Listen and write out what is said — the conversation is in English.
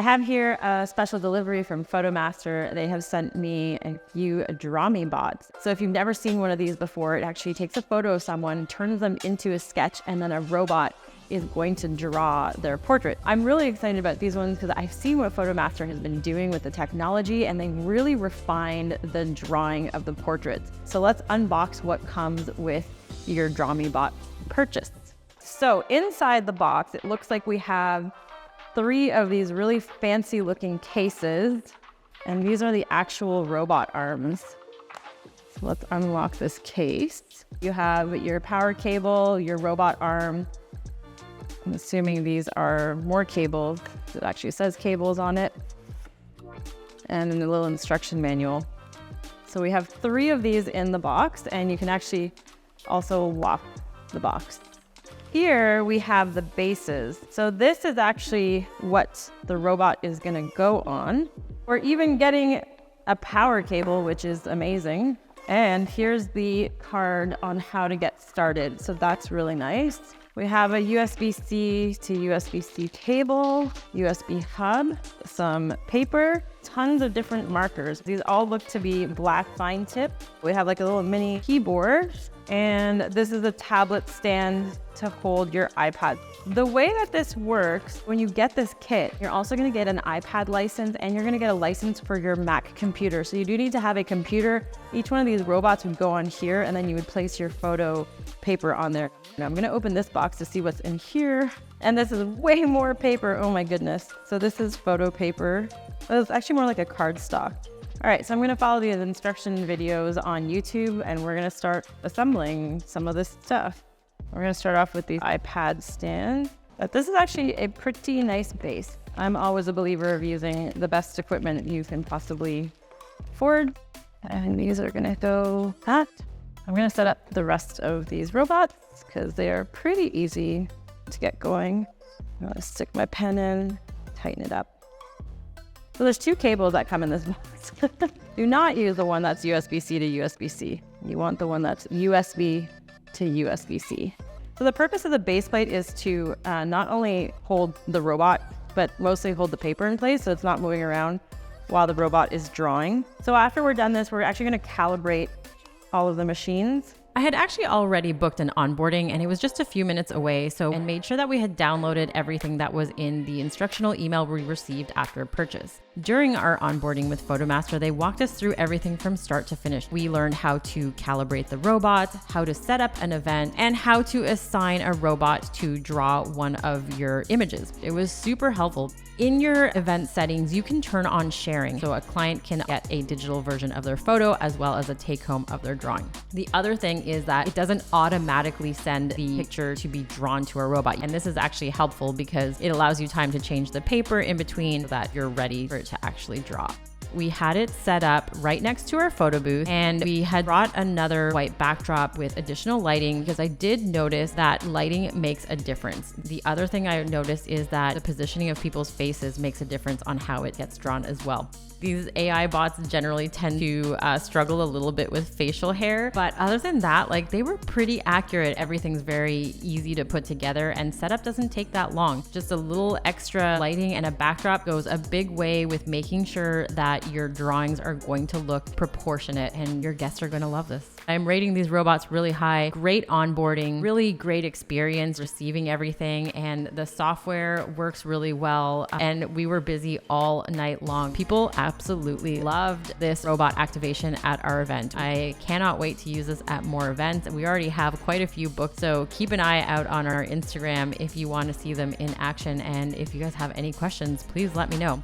have here a special delivery from Photomaster. They have sent me a few Draw Me bots. So if you've never seen one of these before, it actually takes a photo of someone, turns them into a sketch, and then a robot is going to draw their portrait. I'm really excited about these ones because I've seen what Photomaster has been doing with the technology, and they really refined the drawing of the portraits. So let's unbox what comes with your Draw Me bot purchase. So inside the box, it looks like we have 3 of these really fancy looking cases, and these are the actual robot arms. So let's unlock this case. You have your power cable, your robot arm. I'm assuming these are more cables. It actually says cables on it. And then a little instruction manual. So we have 3 of these in the box, and you can actually also lock the box. Here we have the bases. So this is actually what the robot is gonna go on. We're even getting a power cable, which is amazing. And here's the card on how to get started. So that's really nice. We have a USB-C to USB-C cable, USB hub, some paper, tons of different markers. These all look to be black fine tip. We have like a little mini keyboard, and this is a tablet stand to hold your iPad. The way that this works, when you get this kit, you're also gonna get an iPad license, and you're gonna get a license for your Mac computer. So you do need to have a computer. Each one of these robots would go on here, and then you would place your photo paper on there. Now I'm gonna open this box to see what's in here. And this is way more paper, oh my goodness. So this is photo paper. It's actually more like a cardstock. All right, so I'm gonna follow these instruction videos on YouTube, and we're gonna start assembling some of this stuff. We're gonna start off with the iPad stand. But this is actually a pretty nice base. I'm always a believer of using the best equipment you can possibly afford. And these are gonna go that. I'm gonna set up the rest of these robots because they are pretty easy to get going. I'm gonna stick my pen in, tighten it up. So there's 2 cables that come in this box. Do not use the one that's USB-C to USB-C. You want the one that's USB to USB-C. So the purpose of the base plate is to not only hold the robot, but mostly hold the paper in place so it's not moving around while the robot is drawing. So after we're done this, we're actually gonna calibrate all of the machines. I had actually already booked an onboarding, and it was just a few minutes away, and made sure that we had downloaded everything that was in the instructional email we received after purchase. During our onboarding with Photomaster, they walked us through everything from start to finish. We learned how to calibrate the robot, how to set up an event, and how to assign a robot to draw one of your images. It was super helpful. In your event settings, you can turn on sharing, so a client can get a digital version of their photo as well as a take-home of their drawing. The other thing is that it doesn't automatically send the picture to be drawn to a robot. And this is actually helpful because it allows you time to change the paper in between so that you're ready for it to actually draw. We had it set up right next to our photo booth, and we had brought another white backdrop with additional lighting because I did notice that lighting makes a difference. The other thing I noticed is that the positioning of people's faces makes a difference on how it gets drawn as well. These AI bots generally tend to struggle a little bit with facial hair, but other than that, like, they were pretty accurate. Everything's very easy to put together, and setup doesn't take that long. Just a little extra lighting and a backdrop goes a big way with making sure that your drawings are going to look proportionate, and your guests are going to love this. I'm rating these robots really high. Great onboarding, really great experience receiving everything, and the software works really well. And we were busy all night long. People absolutely loved this robot activation at our event. I cannot wait to use this at more events. We already have quite a few booked, so keep an eye out on our Instagram if you want to see them in action. And if you guys have any questions, please let me know.